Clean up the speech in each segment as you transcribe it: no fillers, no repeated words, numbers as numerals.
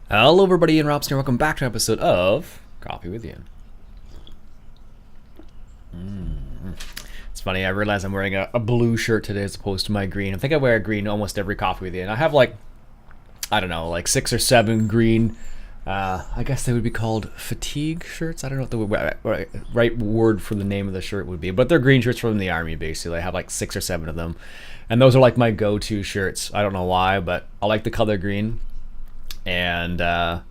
Hello everybody, Ian Robson here. Welcome back to an episode of Coffee with Ian. It's funny, I realize I'm wearing a blue shirt today as opposed to my green. I think I wear green almost every Coffee with Ian. I have like, I don't know, like 6 or 7 green, I guess they would be called fatigue shirts. I don't know what the right word for the name of the shirt would be, but they're green shirts from the army basically. I have like 6 or 7 of them. And those are like my go-to shirts. I don't know why, but I like the color green. And I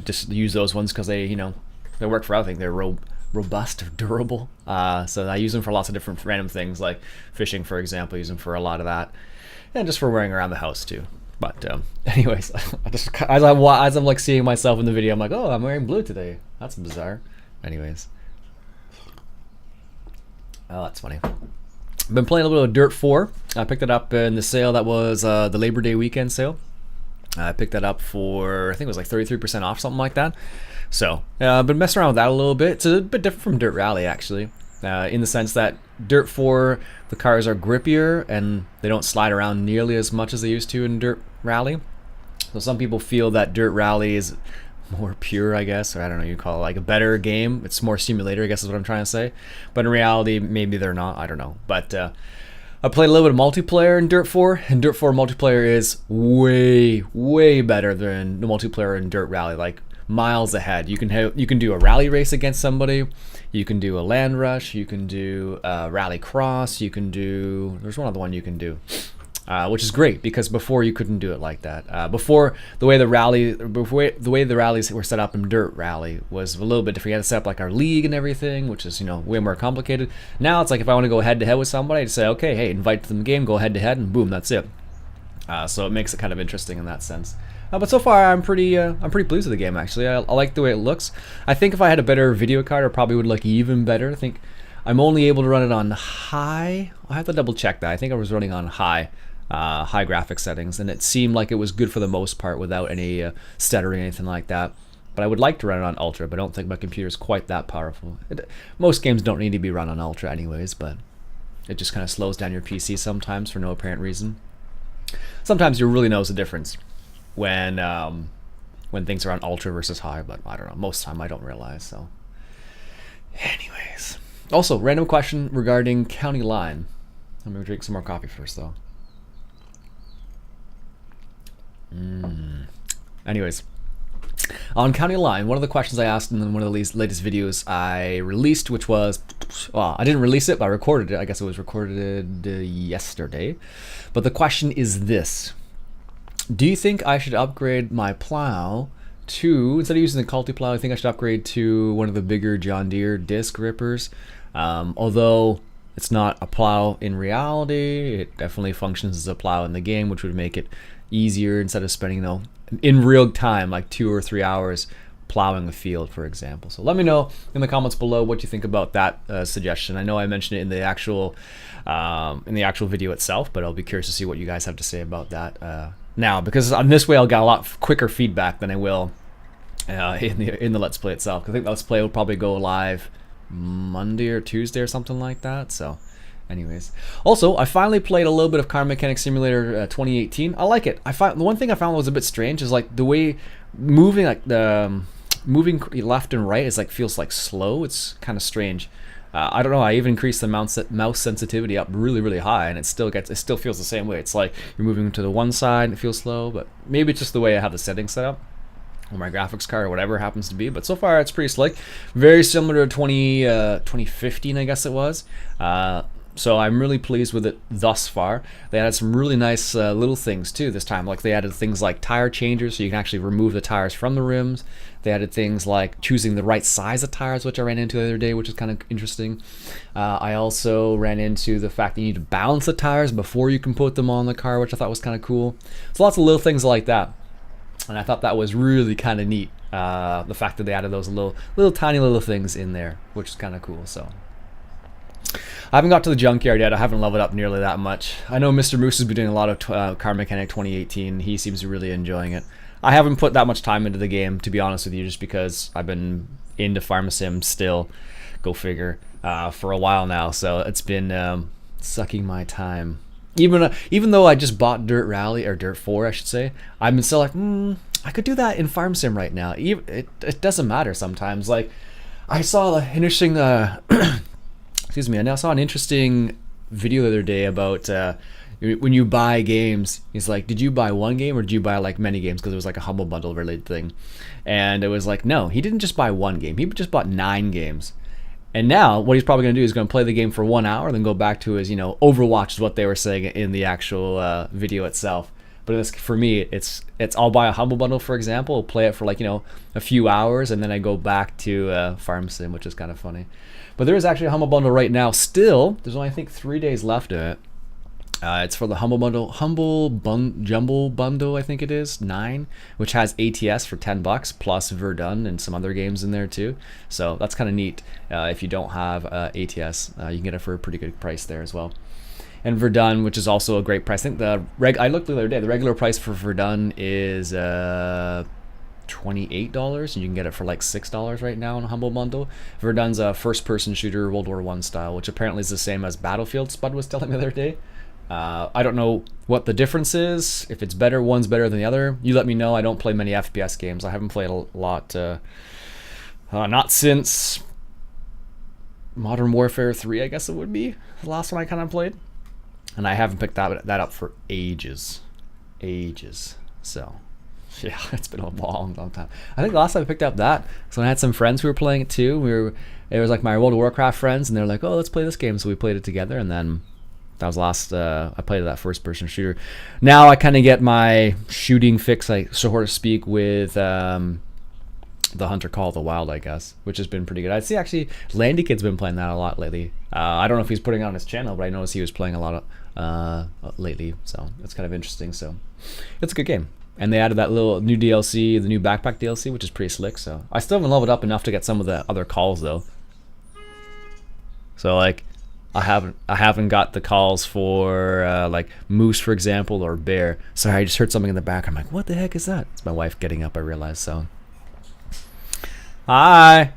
just use those ones because they work for everything. They're robust, durable. So I use them for lots of different random things, like fishing, for example. I use them for a lot of that, and just for wearing around the house too. But anyways, as I'm like seeing myself in the video, I'm like, oh, I'm wearing blue today. That's bizarre. Anyways, oh, that's funny. I've been playing a little bit of Dirt 4. I picked it up in the sale that was the Labor Day weekend sale. I picked that up for, I think it was like 33% off, something like that. So I've been messing around with that a little bit. It's a bit different from Dirt Rally, actually, in the sense that Dirt 4, the cars are grippier and they don't slide around nearly as much as they used to in Dirt Rally. So some people feel that Dirt Rally is more pure, I guess, or I don't know, you call it like a better game. It's more simulator, I guess is what I'm trying to say. But in reality, maybe they're not, I don't know. But I played a little bit of multiplayer in Dirt 4, and Dirt 4 multiplayer is way better than the multiplayer in Dirt Rally, like miles ahead. You can do a rally race against somebody, you can do a land rush, you can do a rally cross, you can do, there's one other one you can do, which is great because before you couldn't do it like that. Before the way the rallies were set up in Dirt Rally was a little bit different. You had to set up like our league and everything, which is way more complicated. Now it's like if I want to go head to head with somebody, I just say, okay, hey, invite to the game, go head to head, and boom, that's it. So it makes it kind of interesting in that sense. But so far, I'm pretty pleased with the game. Actually, I like the way it looks. I think if I had a better video card, I probably would look even better. I think I'm only able to run it on high. I have to double check that. I think I was running on high graphics settings, and it seemed like it was good for the most part without any stuttering or anything like that. But I would like to run it on ultra, but I don't think my computer is quite that powerful. Most games don't need to be run on ultra anyways, but it just kind of slows down your PC sometimes for no apparent reason. Sometimes you really knows the difference when things are on ultra versus high, but I don't know. Most of the time I don't realize. So, anyways, also random question regarding County Line. I'm gonna drink some more coffee first, though. Anyways, on County Line, one of the questions I asked in one of the latest videos I released, which was, well, I didn't release it, but I recorded it. I guess it was recorded yesterday. But the question is this. Do you think I should upgrade my plow to, instead of using the Culti plow, I think I should upgrade to one of the bigger John Deere disc rippers? Although it's not a plow in reality, it definitely functions as a plow in the game, which would make it easier instead of spending, in real time, like 2 or 3 hours plowing the field, for example. So let me know in the comments below what you think about that suggestion. I know I mentioned it in the actual video itself, but I'll be curious to see what you guys have to say about that now, because on this way I'll get a lot quicker feedback than I will in the Let's Play itself. I think the Let's Play will probably go live Monday or Tuesday or something like that. So anyways, also I finally played a little bit of Car Mechanic Simulator 2018. I like it. The one thing I found was a bit strange is like the way moving left and right is like feels like slow. It's kind of strange. I don't know. I even increased the mouse sensitivity up really high, and it still feels the same way. It's like you're moving to the one side and it feels slow, but maybe it's just the way I have the settings set up, or my graphics card, or whatever it happens to be. But so far it's pretty slick, very similar to 2015, I guess it was. So I'm really pleased with it thus far. They added some really nice little things too this time. Like they added things like tire changers, so you can actually remove the tires from the rims. They added things like choosing the right size of tires, which I ran into the other day, which is kind of interesting. I also ran into the fact that you need to balance the tires before you can put them on the car, which I thought was kind of cool. So lots of little things like that. And I thought that was really kind of neat. The fact that they added those little tiny little things in there, which is kind of cool. So I haven't got to the junkyard yet. I haven't leveled up nearly that much. I know Mr. Moose has been doing a lot of Car Mechanic 2018. He seems to be really enjoying it. I haven't put that much time into the game, to be honest with you, just because I've been into PharmaSim still, go figure, for a while now. So it's been sucking my time. Even though I just bought Dirt Rally, or Dirt 4 I should say, I've been still like, I could do that in Farm Sim right now. It doesn't matter sometimes. Like, I saw an interesting, excuse me, I now saw an interesting video the other day about when you buy games. He's like, did you buy one game or did you buy like many games? Because it was like a Humble Bundle related thing. And it was like, no, he didn't just buy one game. He just bought 9 games. And now what he's probably going to do is going to play the game for 1 hour, then go back to his, Overwatch is what they were saying in the actual video itself. But for me, it's I'll buy a Humble Bundle, for example, play it for like, a few hours, and then I go back to Farm Sim, which is kind of funny. But there is actually a Humble Bundle right now still. There's only, I think, 3 days left of it. It's for the Jumble Bundle, I think it is, 9, which has ATS for $10 plus Verdun and some other games in there too. So that's kind of neat. If you don't have ATS, you can get it for a pretty good price there as well. And Verdun, which is also a great price. I think I looked the other day. The regular price for Verdun is $28, and you can get it for like $6 right now in a Humble Bundle. Verdun's a first-person shooter, World War I style, which apparently is the same as Battlefield. Spud was telling me the other day. I don't know what the difference is. If it's better, one's better than the other. You let me know. I don't play many FPS games. I haven't played a lot. Not since Modern Warfare 3, I guess it would be the last one I kind of played. And I haven't picked that up for ages. So, yeah, it's been a long time. I think the last time I picked up that was when I had some friends who were playing it too. It was like my World of Warcraft friends, and they're like, oh, let's play this game. So we played it together, and then that was last. I played that first-person shooter. Now I kind of get my shooting fix, like so to speak, with the Hunter Call of the Wild, I guess, which has been pretty good. I see actually Landy Kid's been playing that a lot lately. I don't know if he's putting it on his channel, but I noticed he was playing a lot lately, so it's kind of interesting. So it's a good game. And they added that little new DLC, the new backpack DLC, which is pretty slick. So I still haven't leveled up enough to get some of the other calls though. So like I haven't got the calls for like moose, for example, or bear. Sorry, I just heard something in the back. I'm like, what the heck is that? It's my wife getting up, I realized. So hi.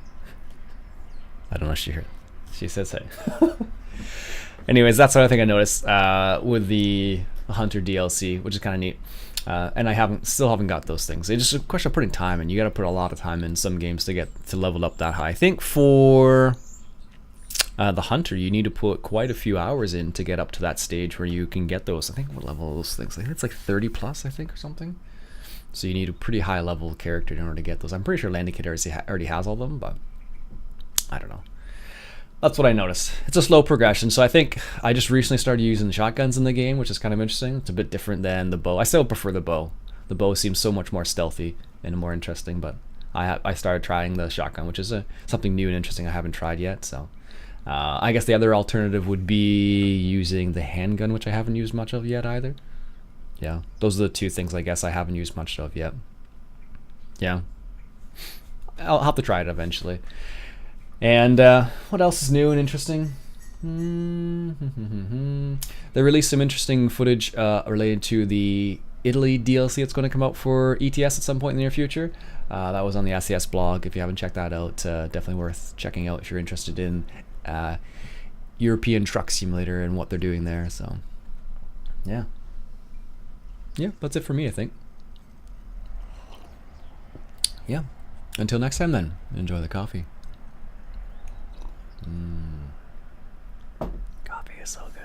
I don't know if she heard. She says hey. Anyways, that's what I think I noticed with the Hunter DLC, which is kind of neat. And I still haven't got those things. It's just a question of putting time in. You got to put a lot of time in some games to get to level up that high. I think for the Hunter, you need to put quite a few hours in to get up to that stage where you can get those. I think what level are those things? I think it's like 30 plus, I think, or something. So you need a pretty high level character in order to get those. I'm pretty sure Landy Kid already has all of them, but I don't know. That's what I noticed. It's a slow progression. So I think I just recently started using the shotguns in the game, which is kind of interesting. It's a bit different than the bow. I still prefer the bow. The bow seems so much more stealthy and more interesting, but I started trying the shotgun, which is something new and interesting I haven't tried yet. So I guess the other alternative would be using the handgun, which I haven't used much of yet either. Yeah, those are the two things I guess I haven't used much of yet. Yeah, I'll have to try it eventually. And what else is new and interesting? They released some interesting footage related to the Italy DLC that's going to come out for ETS at some point in the near future. That was on the SES blog. If you haven't checked that out, definitely worth checking out if you're interested in European Truck Simulator and what they're doing there. So, yeah. Yeah, that's it for me, I think. Yeah. Until next time then, enjoy the coffee. Coffee is so good.